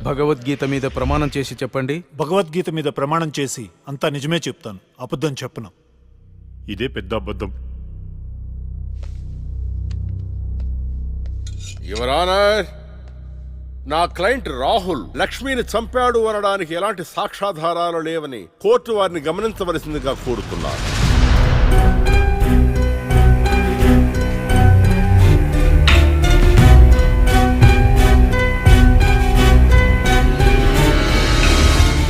భగవద్గీత మీద ప్రమాణం చేసి చెప్పండి. భగవద్గీత మీద ప్రమాణం చేసి అంతా నిజమే చెప్తాను, అబద్ధం చెప్పను. ఇదే పెద్ద అబద్ధం. యువర్ ఆనర్, నా క్లయింట్ రాహుల్ లక్ష్మిని చంపాడు అనడానికి ఎలాంటి సాక్ష్యాధారాలు లేవని కోర్టు వారిని గమనించవలసిందిగా కోరుతున్నారు.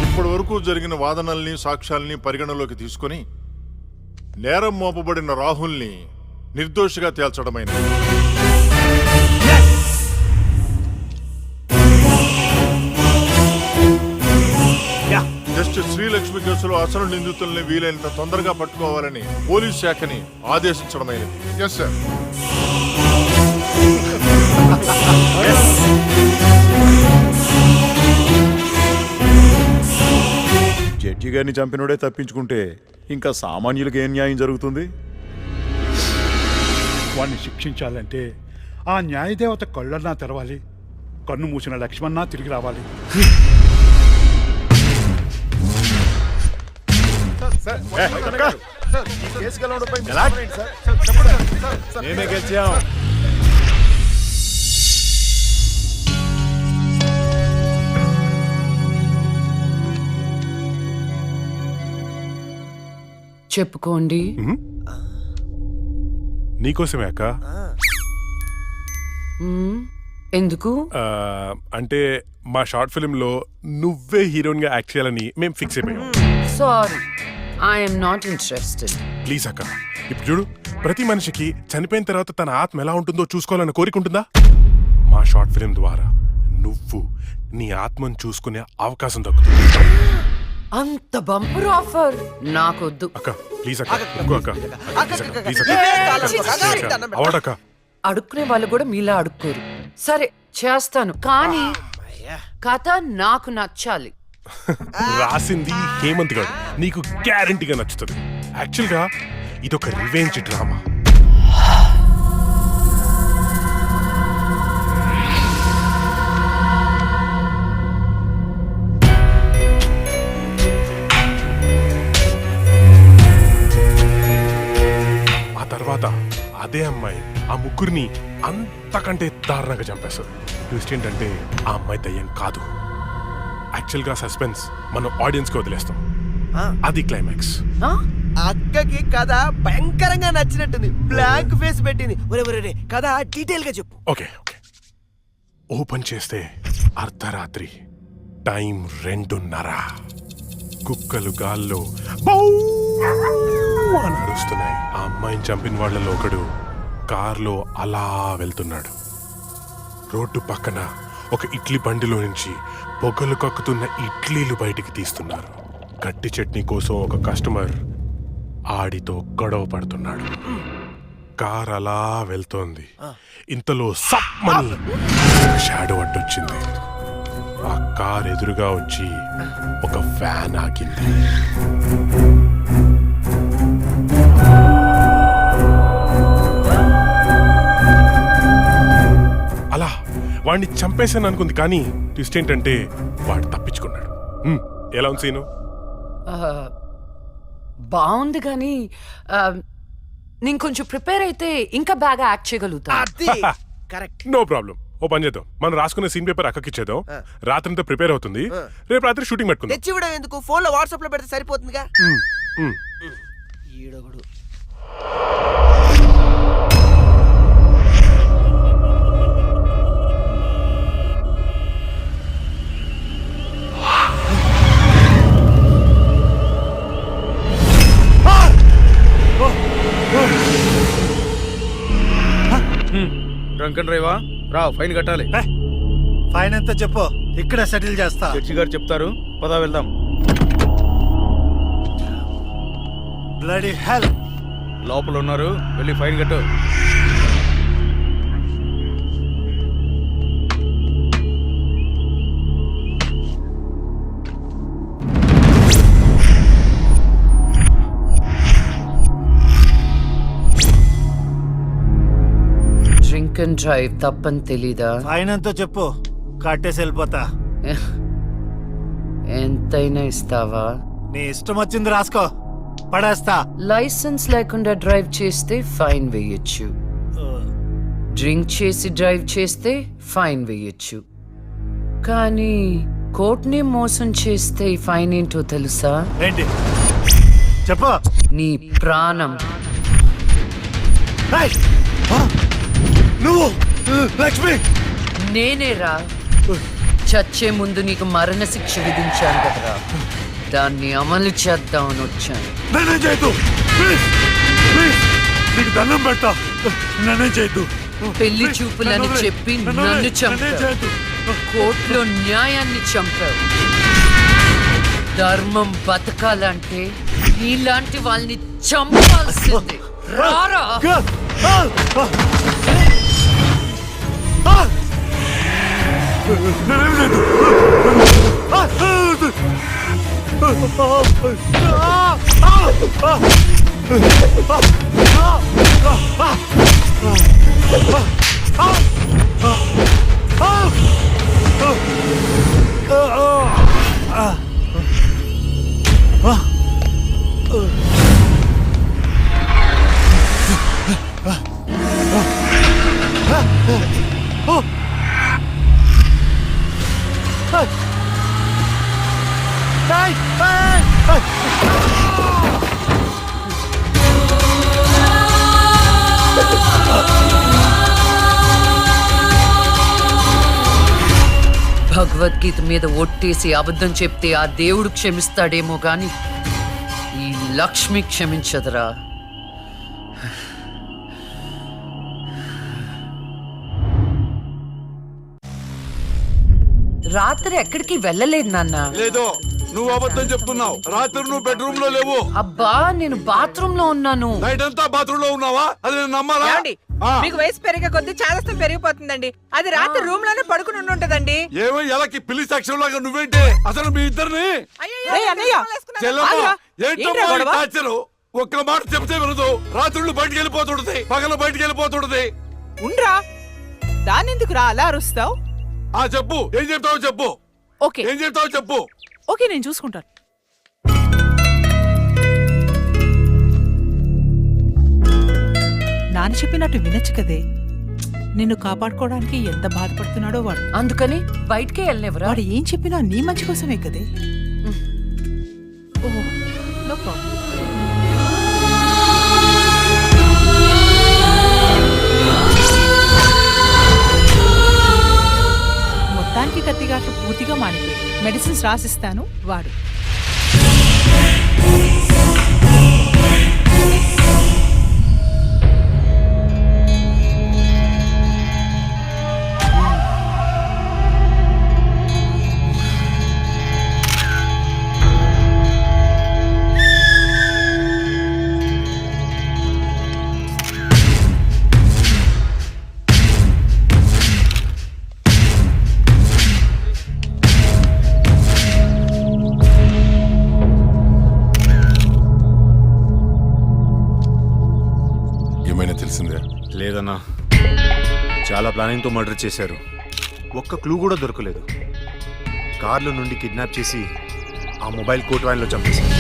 ఇప్పటి వరకు జరిగిన వాదనల్ని సాక్ష్యాల్ని పరిగణలోకి తీసుకుని నేరం మోపబడిన రాహుల్ని నిర్దోషిగా తేల్చడమైనది. జస్టిస్ శ్రీలక్ష్మి కేసులో అసలు నిందితుల్ని వీలైనంత తొందరగా పట్టుకోవాలని పోలీస్ శాఖని ఆదేశించడమైనది. Yes sir. జడ్జి గారిని చంపినోడే తప్పించుకుంటే ఇంకా సామాన్యులకు ఏం న్యాయం జరుగుతుంది? వాణ్ణి శిక్షించాలంటే ఆ న్యాయదేవత కళ్ళన్నా తెరవాలి, కన్ను మూసిన లక్ష్మణ తిరిగి రావాలి. నేనే గెలిచాం. చెప్పుకోండి. నీకోసమే అక్క. ఎందుకు? అంటే మా షార్ట్ ఫిల్మ్ లో నువ్వే హీరోయిన్ గా యాక్ట్ చేయాలని మేము ఫిక్స్ అయిపోయాం. Sorry, I'm not interested. Please అక్క, ఇప్పుడు చూడు, ప్రతి మనిషికి చనిపోయిన తర్వాత తన ఆత్మ ఎలా ఉంటుందో చూసుకోవాలని కోరిక ఉంటుందా? మా షార్ట్ ఫిల్మ్ ద్వారా నువ్వు నీ ఆత్మను చూసుకునే అవకాశం దక్కుతుంది. అంత బంపర్ ఆఫర్ నాకొద్దు. అక్క ప్లీజ్ అక్క, ఇంకో అక్క, ప్లీజ్ అక్క, అవడక్క. అడుక్కునే వాళ్ళు కూడా మీలా అడుక్కోరు. సరే చేస్తాను, కానీ కథ నాకు నచ్చాలి. రాసింది హేమంత్ గారు, నీకు గ్యారంటీగా నచ్చుతుంది. యాక్చువల్ గా ఇదొక రివెంజ్ డ్రామా. ఆ తర్వాత అదే అమ్మాయి ఆ ముగ్గురిని అంతకంటే దారుణంగా చంపేస్తారు. ట్విస్ట్ ఏంటంటే ఆ అమ్మాయి దయ్యం కాదు. యాక్చువల్ గా సస్పెన్స్ మనం ఆడియన్స్ కి వదిలేస్తాం. అది క్లైమాక్స్. అక్కకి కథ భయంకరంగా నచ్చినట్టుంది, బ్లాంక్ ఫేస్ పెట్టింది. ఒరే కథ డీటెయిల్ గా చెప్పు. ఓకే ఓకే, ఓపెన్ చేస్తే అర్ధరాత్రి, టైం 2:30. కుక్కలు గాల్లో బౌ అని అరుస్తున్నాయి. ఆ అమ్మాయిని చంపిన వాళ్ళలో ఒకడు కార్లో అలా వెళ్తున్నాడు. రోడ్డు పక్కన ఒక ఇడ్లీ బండిలో నుంచి పొగలు కక్కుతున్న ఇడ్లీలు బయటికి తీస్తున్నారు. గట్టి చట్నీ కోసం ఒక కస్టమర్ ఆడితో గొడవ పడుతున్నాడు. కార్ అలా వెళ్తోంది. ఇంతలో సమ్మని షాడో అడ్డొచ్చింది. ఆ కార్ ఎదురుగా వచ్చి ఒక ఫ్యాన్ ఆగింది. అలా వాడిని చంపేశాను అనుకుంది, కానీ ట్విస్ట్ ఏంటంటే వాడు తప్పించుకున్నాడు. ఎలా ఉంది సీను? బాగుంది, కానీ నేను కొంచెం ప్రిపేర్ అయితే ఇంకా బాగా యాక్ట్ చేయగలుగుతా. No problem. ఓ పని చేద్దాం, మనం రాసుకునే సీన్ పేపర్ అక్కకి ఇచ్చేద్దాం. రాత్రంతా ప్రిపేర్ అవుతుంది, రేపు రాత్రి షూటింగ్ పెట్టుకుందాం. తెచ్చివ్వడం ఎందుకు, ఫోన్ లో వాట్సాప్ లో పెడితే సరిపోతుందిగా. ఈడొకడు. Drunk and డ్రైవా? రా, ఫైన్ కట్టాలి. ఫైన్ ఎంత చెప్పు, ఇక్కడ సెటిల్ చేస్తా. జడ్జి గారు చెప్తారు, పదా వెళ్దాం. బ్లడీ హెల్, లోపల ఉన్నారు, వెళ్ళి ఫైన్ కట్టు. డ్రింక్ అండ్ డ్రైవ్ తప్పని తెలీదా? ఫైన్ ఎంతో చెప్పు, కట్టేసి వెళ్ళిపోతా. ఎంతైనా ఇస్తావా? నీ ఇష్టం వచ్చింది రాసుకో, పడేస్తా. లైసెన్స్ లేకుండా డ్రైవ్ చేస్తే ఫైన్ వేయొచ్చు, డ్రింక్ చేసి డ్రైవ్ చేస్తే ఫైన్ వేయొచ్చు, కానీ కోర్టుని మోసం చేస్తే ఈ ఫైన్ ఏంటో తెలుసా? ఏంటి చెప్పు. నీ ప్రాణం. ఏయ్! ఆ! నువ్వు లక్ష్మి, నేనేరా చచ్చే ముందు నీకు మరణశిక్ష విధించాను కదరా, దాన్ని అమలు చేద్దామని వచ్చాను. నన్నేం చేయొద్దు ప్లీజ్, ప్లీజ్ నీకు దండం పెడతా, నన్నేం చేయొద్దు. పెళ్లి చూపులని చెప్పి నన్ను చంపావు, కోర్టులో న్యాయాన్ని చంపావు. ధర్మం బతకాలంటే నీలాంటి వాళ్ళని చంపాల్సిందే. రారా భగవద్గీత మీద ఒట్టేసి అబద్ధం చెప్తే ఆ దేవుడు క్షమిస్తాడేమో గాని ఈ లక్ష్మి క్షమించదురా. రాత్రి ఎక్కడికి వెళ్ళలేదు నాన్న. లేదు, నువ్వు అబద్ధం చెప్తున్నావు. రాత్రి నువ్వు బెడ్రూమ్ లో లేవు. అబ్బా నేను బాత్రూమ్ లో ఉన్నాను. నైట్ అంతా బాత్రూమ్ లో ఉన్నావా? అది నేను నమ్మాలా? మీకు వయసు పెరిగే కొద్ది చాదస్తం పెరిగిపోతుందండి. అది రాత్రి రూమ్ లోనే పడుకుని ఉంటదండి. ఏమో ఎలాకి పిల్లి సాక్ష్యం లాగా నువ్వేంటి అసలు మీ ఇద్దరిని టార్చరు. ఒక్క మాట చెప్తే వినదు. రాత్రులు బయటికి వెళ్ళిపోతుంటది, పగలు బయటికి వెళ్ళిపోతుంటది. ఉండ్రా, దాని ఎందుకు రా అలా అరుస్తావు? చెప్పు, ఏం చెప్తావు చెప్పు. ఓకే, ఏం చెప్తావు చెప్పు. ఓకే నేను చూసుకుంటాను. నాన్న చెప్పినట్టు వినొచ్చు కదే. నిన్ను కాపాడుకోవడానికి ఎంత బాధపడుతున్నాడో వాడు. అందుకని బయటికే వెళ్ళనివ్వరా? వాడు ఏం చెప్పినా నీ మంచి కోసమే కదే. ఓహో, నో ప్రాబ్లం. మొత్తానికి కత్తిగాట్లు పూర్తిగా మానిపోయి మెడిసిన్స్ రాసిస్తాను, వాడు. తెలిసిందే? లేదన్నా, చాలా ప్లానింగ్తో మర్డర్ చేశారు. ఒక్క క్లూ కూడా దొరకలేదు. కార్లో నుండి కిడ్నాప్ చేసి ఆ మొబైల్ కోట్ వ్యాన్లో చంపేశారు.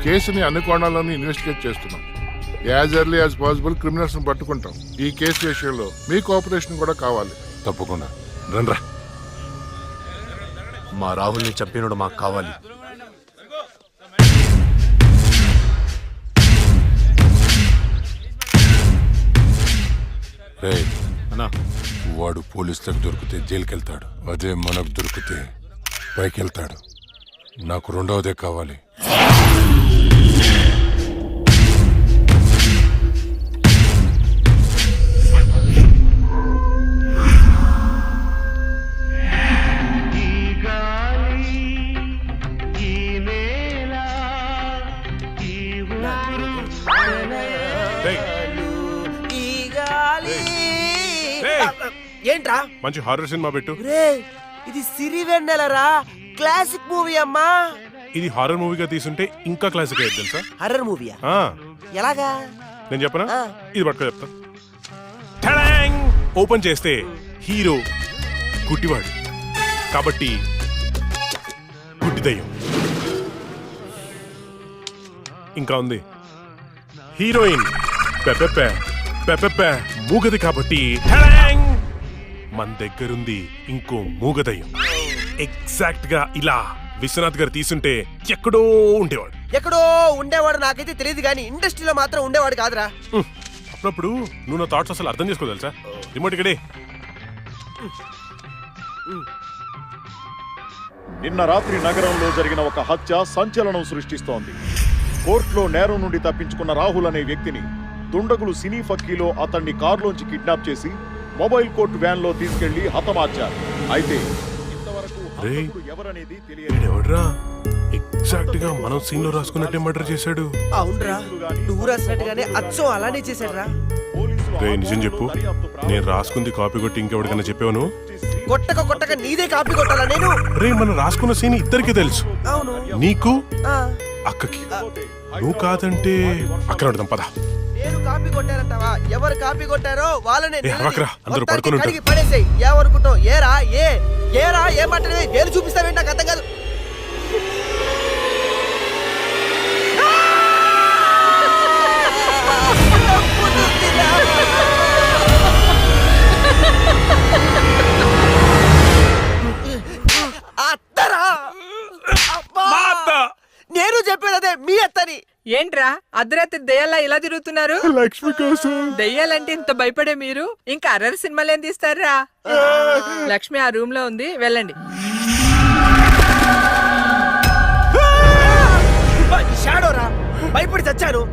కేసుని అన్ని కోణాలను ఇన్వెస్టిగేట్ చేస్తున్నాం. As early as possible criminals ని పట్టుకుంటాం. ఈ కేసు విషయంలో మీ కోఆపరేషన్ కూడా కావాలి. తప్పకుండా రండ్రా. మా రాహుల్ని చంపినోడు మాకు కావాలి. అన్నా, వాడు పోలీసులకు దొరికితే జైలుకి వెళ్తాడు. అదే మనకు దొరికితే పైకి వెళ్తాడు. నాకు రెండవదే కావాలి. ఏంట్రా మంచి హారర్ సినిమా పెట్టు. ఇది సిరివెన్నెలరా, క్లాసిక్ మూవీ అమ్మా. ఇది హారర్ మూవీగా తీసుంటే ఇంకా క్లాసిక్ అయ్యేది తెలుసా? హర్రర్ మూవీయా? ఎలాగా నేను చెప్పనా? ఆ. ఇది పట్టుకో చెప్తా. ఓపెన్ చేస్తే హీరో గుడ్డివాడు కాబట్టి గుడ్డి దయ్యం. ఇంకా ఉంది హీరోయిన్ పెపెపె పెపెపె మూగది కాబట్టి హెలాంగ్! మన దగ్గరుంది ఇంకో మూగదయ్యం. ఎగ్జాక్ట్ గా ఇలా విశ్వనాథ్ గారు తీసుంటే ఎక్కడో ఉండేవాడు. ఎక్కడో ఉండేవాడు నాకైతే తెలియదు కానీ ఇండస్ట్రీలో మాత్రం ఉండేవాడు కాదురా. అప్పుడప్పుడు నువ్వు నా థాట్స్ అసలు అర్థం చేసుకోగలసా? రిమోట్ ఇక్కడే. నిన్న రాత్రి నగరంలో జరిగిన ఒక హత్య సంచలనం సృష్టిస్తోంది. కోర్టులో నేరం నుండి తప్పించుకున్న రాహుల్ అనే వ్యక్తిని దుండగులు సినీ ఫక్కీలో అతన్ని కారులోంచి కిడ్నాప్ చేసి మొబైల్ కోర్టు వ్యాన్ లో తీసుకెళ్లి హతమార్చారు. అయితే ఇంతవరకు హంతకుడు ఎవరనేది తెలియదు. ఎవడ్రా ఎగ్జాక్ట్ గా మనం సీన్ లో రాసుకున్నట్టే మర్డర్ చేశాడు. అవునరా, నువ్వు రాసినట్టుగానే అచ్చం అలానే చేశాడురా. రే నిజం చెప్పు, నేను రాసుకుంది కాపీ కొట్టి ఇంకెవరికైనా చెప్పాను? కొట్టక నీదే కాపీ కొట్టాలా నేను? రే మనం రాసుకున్న సీన్ ఇద్దరికి తెలుసు, అవును నీకు ఆ, అక్కకి. నువ్వు కాదంటే అక్కడ అడదాం పద. నేను కాపీ కొట్టారంటావా? ఎవరు కాపీ కొట్టారో వాళ్ళనే ఏ, అరవకురా, అందరూ పడుకొని ఉంటారు. కడిగి పడేసేయ్. ఏమనుకుంటావు? ఏరా ఏమంటే వేలు చూపిస్తావేంటి? నాకు అర్థం కాదు. అత్తరా? అబ్బా! నేను చెప్పేది అదే, మీ అత్తని. ఏంట్రా అర్ధరాత్రి దెయ్యాలా ఇలా తిరుగుతున్నారు? లక్ష్మి కోసం. దెయ్యాలంటే ఇంత భయపడే మీరు ఇంకా అర్రర్ సినిమాలు ఏం తీస్తారా? లక్ష్మి ఆ రూమ్ లో ఉంది, వెళ్ళండి. షాడోరా, భయపడి చచ్చాను.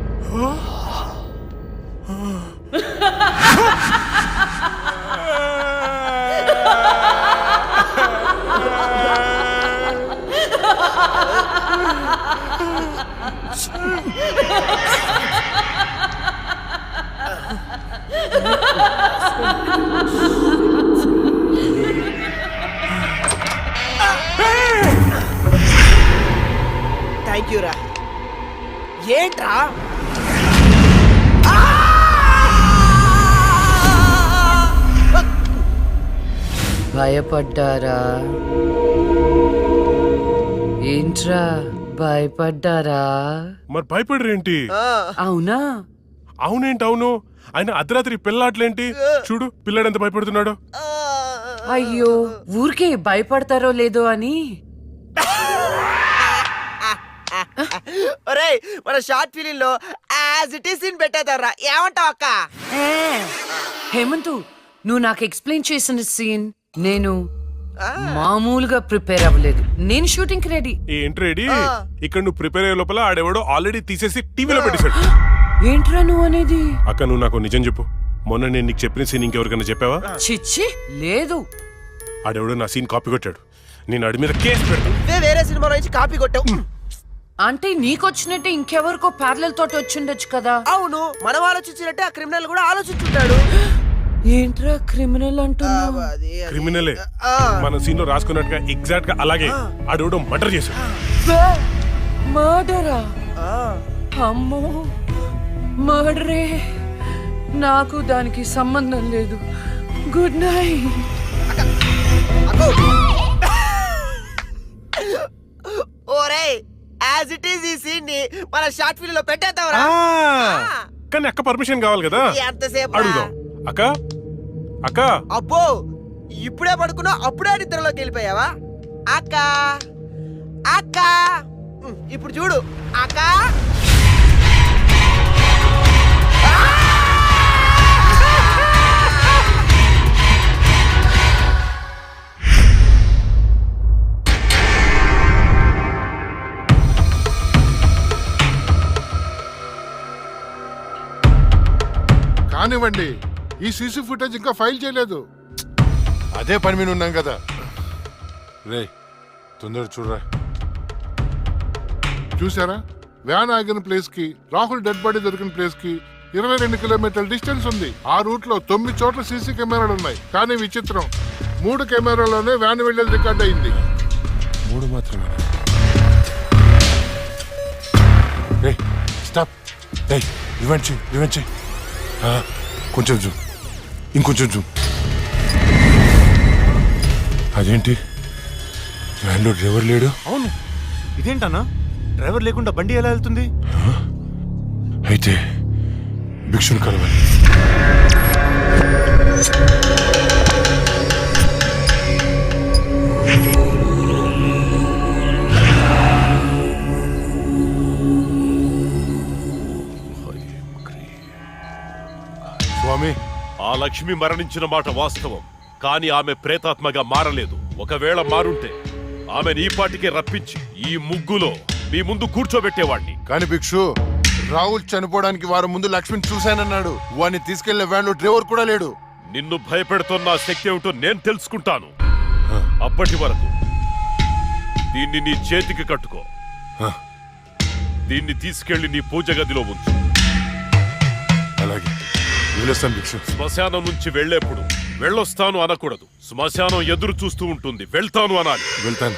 థ్యాంక్ యూ రా. ఏంట్రా? భయపడ్డారా? ఏంట్రా భయపడ్డారా? మరి భయపడరేంటి? అవునా? అవునేంటి అవును? ఆయన అర్ధరాత్రి పిల్లాట్లేంటి? చూడు పిల్లాడు ఎంత భయపడుతున్నాడు. అయ్యో, ఊరికే భయపడతారో లేదో అని. ఒరేయ్, మన షార్ట్ ఫిలిం లో యాజ్ ఇట్ ఈస్ సీన్ పెట్టేదారా, ఏమంటావు అక్క? హేమంతు, నువ్వు నాకు ఎక్స్ప్లెయిన్ చేసిన సీన్ నేను మామూలుగా ప్రిపేర్ అవ్వలేదు. నేను షూటింగ్ కి రెడీ. ఏంటి రెడీ? ఇక్కడ నువ్వు ప్రిపేర్ అయ్యే లోపల ఆడెవడో ఆల్రెడీ తీసేసి టీవీలో పెట్టేశాడు. ఏంట్రా నువ్వు అనేది? అక్క నువ్వు నాకు నిజం చెప్పు, మొన్న నేను నీకు చెప్పిన సీన్ ఇంకెవరికైనా చెప్పావా? చిచ్చి లేదు. ఆడెవడో నా సీన్ కాపీ కొట్టాడు, నేను ఆడి మీద కేసు పెడతాను. నువ్వే వేరే సినిమా నుంచి కాపీ కొట్టావు. అంటే నీకొచ్చినట్టే ఇంకెవరికో ప్యారలల్ తోటి వచ్చిండొచ్చు కదా. అవును, మనం ఆలోచించినట్టే ఆ క్రిమినల్ కూడా ఆలోచించుంటాడు. ఏంట్రా క్రిమినల్ అంటున్నావు? క్రిమినలే, మన సీన్ లో రాసుకున్నట్టుగా ఎగ్జాక్ట్ గా అలాగే ఆడెవడో మర్డర్ చేశాడు. మర్డరా? అమ్మో, మర్డరే. నాకు దానికి సంబంధం లేదు. Good night. ఓరేయ్, యాజ్ ఇట్ ఈస్ ఈ సీన్ ని మన షార్ట్ ఫిల్మ్ లో పెట్టేద్దాంరా. కానీ అక్క పర్మిషన్ కావాలి కదా, ఎంతసేపు అడుగుదాం. అక్క అక్క. అబ్బో, ఇప్పుడే పడుకున్నా అప్పుడే నిద్రలోకి వెళ్ళిపోయావా? అక్క అక్క, ఇప్పుడు చూడు అక్క. కానివ్వండి, ఈ సీసీ ఫుటేజ్ ఇంకా ఫైల్ చేయలేదు. అదే పని మీద ఉన్నాం కదా. రే తొందర చూడరా. చూసారా, వ్యాన్ ఆగిన ప్లేస్ కి రాహుల్ డెడ్ బాడీ దొరికిన ప్లేస్ కి 22 కిలోమీటర్ల డిస్టెన్స్ ఉంది. ఆ రూట్ లో 9 చోట్ల సీసీ కెమెరాలు ఉన్నాయి. కానీ విచిత్రం, 3 కెమెరాలోనే వ్యాన్ వెళ్ళేది రికార్డ్ అయింది. 3 మాత్రమే. రే స్టాప్. రే రివెంజ్ చెయ్. కొంచెం జూమ్, ఇంకొంచెం జూమ్. అదేంటి వ్యాన్లో డ్రైవర్ లేడు? అవును, ఇదేంటన్నా డ్రైవర్ లేకుండా బండి ఎలా వెళ్తుంది? అయితే భిక్షుని కలవాలి. స్వామి, ఆ లక్ష్మి మరణించిన మాట వాస్తవం, కానీ ఆమె ప్రేతాత్మగా మారలేదు. ఒకవేళ మారుంటే ఆమెను ఈ పాటికే రప్పించి ఈ ముగ్గులో మీ ముందు కూర్చోబెట్టేవాణ్ణి. కానీ భిక్షు, రాహుల్ చనిపోవడానికి వారం ముందు లక్ష్మిని చూశానన్నాడు. వాడిని తీసుకెళ్లే వ్యాన్లో డ్రైవర్ కూడా లేడు. నిన్ను భయపెడుతున్న శక్తి ఏమిటో నేను తెలుసుకుంటాను. అప్పటి వరకు దీన్ని నీ చేతికి కట్టుకో. దీన్ని తీసుకెళ్లి నీ పూజ గదిలో ఉంచు. అలాగే వదిలేస్తాను భిక్షు. శ్మశానం నుంచి వెళ్లేప్పుడు వెళ్ళొస్తాను అనకూడదు. శ్మశానం ఎదురు చూస్తూ ఉంటుంది, వెళ్తాను అనాలి. వెళ్తాను.